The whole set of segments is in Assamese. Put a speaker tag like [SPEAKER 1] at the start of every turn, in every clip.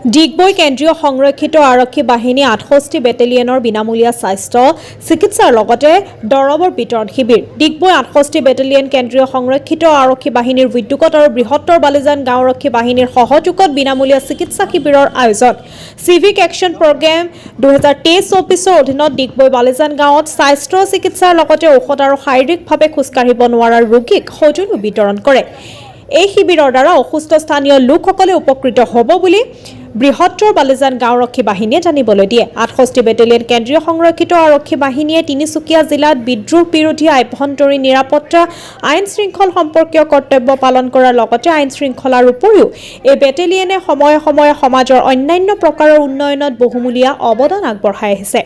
[SPEAKER 1] ডিগবৈ কেন্দ্ৰীয় সংৰক্ষিত আৰক্ষী বাহিনী ৬৮ বেটেলিয়নৰ বিনামূলীয়া স্বাস্থ্য চিকিৎসাৰ লগতে দৰৱৰ বিতৰণ শিবিৰ। ডিগবৈ ৬৮ বেটেলিয়ন কেন্দ্ৰীয় সংৰক্ষিত আৰক্ষী বাহিনীৰ উদ্যোগত আৰু বৃহত্তৰ বালিজান গাঁওৰক্ষী বাহিনীৰ সহযোগত বিনামূলীয়া চিকিৎসা শিবিৰৰ আয়োজন। চিভিক একশ্যন প্ৰগ্ৰেম ২০২৩-২৪ৰ অধীনত ডিগবৈ বালিজান গাঁৱত স্বাস্থ্য চিকিৎসাৰ লগতে ঔষধ আৰু শাৰীৰিকভাৱে খোজকাঢ়িব নোৱাৰা ৰোগীক সঁজুলি বিতৰণ কৰে। এই শিবিৰৰ দ্বাৰা অসুস্থ স্থানীয় লোকসকলে উপকৃত হ'ব বুলি বৃহত্তৰ বালিজান গাঁওৰক্ষী বাহিনীয়ে জানিবলৈ দিয়ে। ৬৮ বেটেলিয়ন কেন্দ্ৰীয় সংৰক্ষিত আৰক্ষী বাহিনীয়ে তিনিচুকীয়া জিলাত বিদ্ৰোহ বিৰোধী আভ্যন্তৰীণ নিৰাপত্তা আইন শৃংখল সম্পৰ্কীয় কৰ্তব্য পালন কৰাৰ লগতে আইন শৃংখলাৰ উপৰিও এই বেটেলিয়নে সময়ে সময়ে সমাজৰ অন্যান্য প্ৰকাৰৰ উন্নয়নত বহুমূলীয়া অৱদান আগবঢ়াই আহিছে।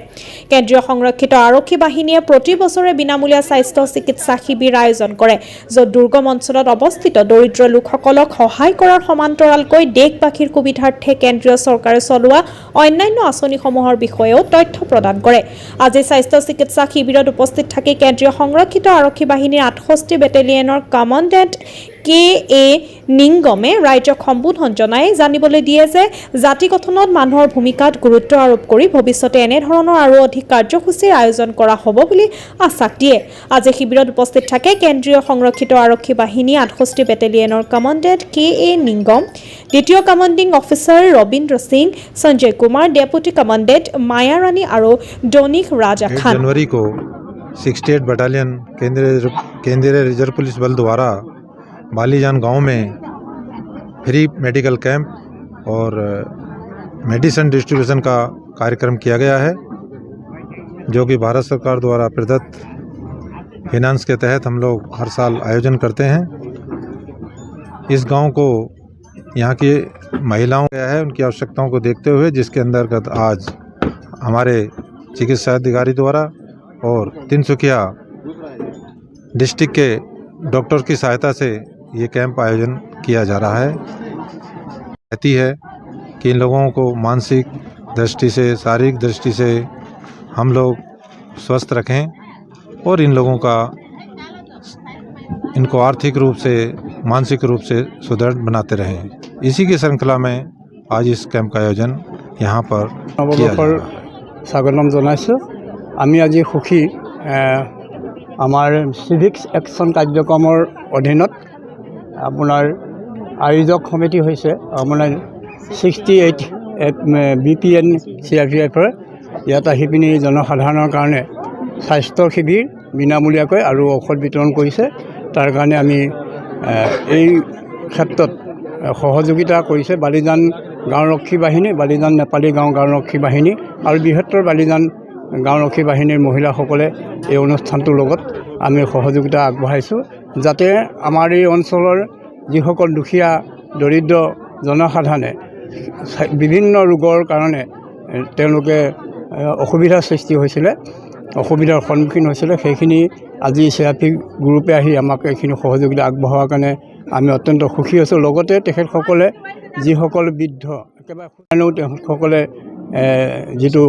[SPEAKER 1] কেন্দ্ৰীয় সংৰক্ষিত আৰক্ষী বাহিনীয়ে প্ৰতি বছৰে বিনামূলীয়া স্বাস্থ্য চিকিৎসা শিবিৰ আয়োজন কৰে, য'ত দুৰ্গম অঞ্চলত অৱস্থিত দৰিদ্ৰ লোকসকলক সহায় কৰাৰ সমান্তৰালকৈ দেশবাসীৰ সুবিধাৰ্থে কেন্দ্ৰীয় চৰকাৰে চলোৱা অন্যান্য আঁচনিসমূহৰ বিষয়েও তথ্য প্ৰদান কৰে। আজি স্বাস্থ্য চিকিৎসা শিবিৰত উপস্থিত থাকি কেন্দ্ৰীয় সংৰক্ষিত আৰক্ষী বাহিনীৰ ৬৮ বেটেলিয়নৰ কমাণ্ডেণ্ট K.A. নিংগমে ৰাইজক সম্বোধন জনাই জানিবলৈ দিয়ে যে জাতি গঠনত মানুহৰ ভূমিকাত গুৰুত্ব আৰোপ কৰি ভৱিষ্যতে এনেধৰণৰ আৰু অধিক কাৰ্যসূচীৰ আয়োজন কৰা হ'ব বুলি আশ্বাস দিয়ে। আজি শিবিৰত উপস্থিত থাকে কেন্দ্ৰীয় সংৰক্ষিত আৰক্ষী বাহিনী ৬৮ বেটেলিয়নৰ কমাণ্ডেণ্ট K.A. নিংগম, দ্বিতীয় commanding officer Rabindra Singh, Sanjay Kumar, deputy commandant Maya Rani আৰু ডনিক ৰাজা খান।
[SPEAKER 2] जनवरी को 68 बटालियन केंद्रीय रिजर्व पुलिस बल द्वारा बालीजान गांव में फ्री मेडिकल कैंप और मेडिसिन डिस्ट्रीब्यूशन का कार्यक्रम किया गया है, जो कि भारत सरकार द्वारा प्रदत्त फिनांस के तहत हम लोग हर साल आयोजन करते हैं। इस गांव को यहाँ की महिलाओं का है, उनकी आवश्यकताओं को देखते हुए जिसके अंतर्गत आज हमारे चिकित्सा अधिकारी द्वारा और तिनसुकिया डिस्ट्रिक्ट के डॉक्टर की सहायता से ये कैंप आयोजन किया जा रहा है। कहती है कि इन लोगों को मानसिक दृष्टि से, शारीरिक दृष्टि से हम लोग स्वस्थ रखें और इन लोगों का इनको आर्थिक रूप से, मानसिक रूप से सुदृढ़ बनाते रहें। इसी की श्रृंखला में आज इस कैंप का आयोजन यहाँ पर किया जा रहा है।
[SPEAKER 3] স্বাগতম জনাইছোঁ। আমি আজি সুখী আমাৰ চিভিক্স একশ্যন কাৰ্যক্ৰমৰ অধীনত আপোনাৰ আয়োজক সমিতি হৈছে আপোনাৰ 68 BPN CRPFৰ ইয়াত আহি পিনি জনসাধাৰণৰ কাৰণে স্বাস্থ্য শিবিৰ বিনামূলীয়াকৈ আৰু ঔষধ বিতৰণ কৰিছে। তাৰ কাৰণে আমি এই ক্ষেত্ৰত সহযোগিতা কৰিছে বালিজান গাঁওৰক্ষী বাহিনী, বালিজান নেপালী গাঁওৰক্ষী বাহিনী আৰু বৃহত্তৰ বালিজান গাঁওৰক্ষী বাহিনীৰ মহিলাসকলে এই অনুষ্ঠানটোৰ লগত আমি সহযোগিতা আগবঢ়াইছোঁ, যাতে আমাৰ এই অঞ্চলৰ যিসকল দুখীয়া দৰিদ্ৰ জনসাধাৰণে বিভিন্ন ৰোগৰ কাৰণে তেওঁলোকে অসুবিধাৰ সৃষ্টি হৈছিলে, অসুবিধাৰ সন্মুখীন হৈছিলে, সেইখিনি আজি CRP গ্ৰুপে আহি আমাক এইখিনি সহযোগিতা আগবঢ়োৱাৰ কাৰণে আমি অত্যন্ত সুখী হৈছোঁ। লগতে তেখেতসকলে যিসকল বৃদ্ধ একেবাৰে তেখেতসকলে যিটো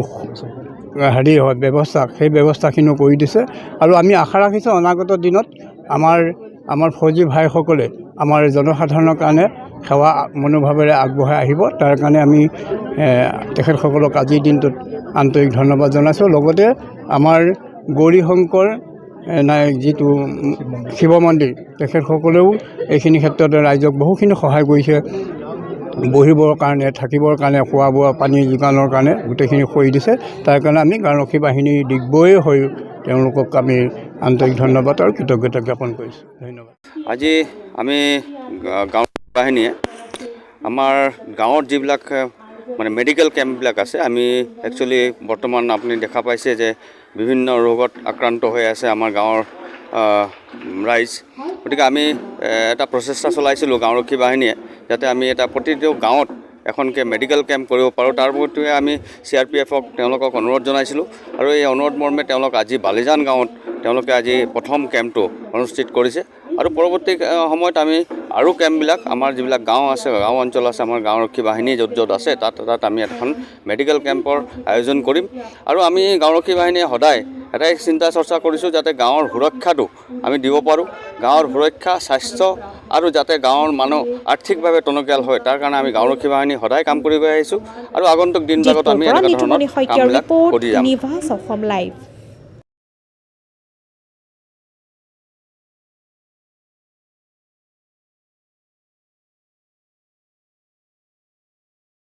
[SPEAKER 3] হেৰি হয় ব্যৱস্থা, সেই ব্যৱস্থাখিনিও কৰি দিছে। আৰু আমি আশা ৰাখিছোঁ অনাগত দিনত আমাৰ ফৌজী ভাইসকলে আমাৰ জনসাধাৰণৰ কাৰণে সেৱা মনোভাৱেৰে আগবঢ়াই আহিব। তাৰ কাৰণে আমি তেখেতসকলক আজিৰ দিনটোত আন্তৰিক ধন্যবাদ জনাইছোঁ। লগতে আমাৰ গৌৰীশংকৰ যিটো শিৱ মন্দিৰ, তেখেতসকলেও এইখিনি ক্ষেত্ৰত ৰাইজক বহুখিনি সহায় কৰিছে, বহিবৰ কাৰণে, থাকিবৰ কাৰণে, খোৱা বোৱা, পানী যোগানৰ কাৰণে গোটেইখিনি কৰি দিছে। তাৰ কাৰণে আমি গাঁওৰক্ষী বাহিনী ডিগবৈ হৈ তেওঁলোকক আমি আন্তৰিক ধন্যবাদ আৰু কৃতজ্ঞতা জ্ঞাপন কৰিছোঁ। ধন্যবাদ।
[SPEAKER 4] আজি আমি গাঁওৰক্ষী বাহিনীয়ে আমাৰ গাঁৱত যিবিলাক মানে মেডিকেল কেম্পবিলাক আছে, আমি একচুৱেলি বৰ্তমান আপুনি দেখা পাইছে যে বিভিন্ন ৰোগত আক্ৰান্ত হৈ আছে আমাৰ গাঁৱৰ ৰাইজ। গতিকে আমি এটা প্ৰচেষ্টা চলাইছিলোঁ গাঁওৰক্ষী বাহিনীয়ে, যাতে আমি এটা প্ৰতিটো গাঁৱত এখনকৈ মেডিকেল কেম্প কৰিব পাৰোঁ। তাৰ প্ৰতি আমি CRPFক তেওঁলোকক অনুৰোধ জনাইছিলোঁ আৰু এই অনুৰোধ মৰ্মে তেওঁলোক আজি বালিজান গাঁৱত তেওঁলোকে আজি প্ৰথম কেম্পটো অনুষ্ঠিত কৰিছে। আৰু পৰৱৰ্তী সময়ত আমি আৰু কেম্পবিলাক আমাৰ যিবিলাক গাঁও আছে, গাঁও অঞ্চল আছে, আমাৰ গাঁওৰক্ষী বাহিনী য'ত য'ত আছে তাত আমি এখন মেডিকেল কেম্পৰ আয়োজন কৰিম। আৰু আমি গাঁওৰক্ষী বাহিনীয়ে সদায় এটাই চিন্তা চৰ্চা কৰিছোঁ যাতে গাঁৱৰ সুৰক্ষাটো আমি দিব পাৰোঁ। গাঁৱৰ সুৰক্ষা, স্বাস্থ্য আৰু যাতে গাঁৱৰ মানুহ আৰ্থিকভাৱে টনকিয়াল হয় তাৰ কাৰণে আমি গাঁওৰক্ষী বাহিনী সদায় কাম কৰিব আহিছোঁ আৰু আগন্তুক দিনবিলাকত আমি
[SPEAKER 1] জিতপুৰৰ পৰা
[SPEAKER 4] এনেকুৱা ধৰণৰ
[SPEAKER 1] নিতুমণি শইকীয়াৰ
[SPEAKER 4] কামবিলাক
[SPEAKER 1] ৰিপৰ্ট,
[SPEAKER 4] কৰি যাম।
[SPEAKER 1] নিভাজ অসম লাইভ।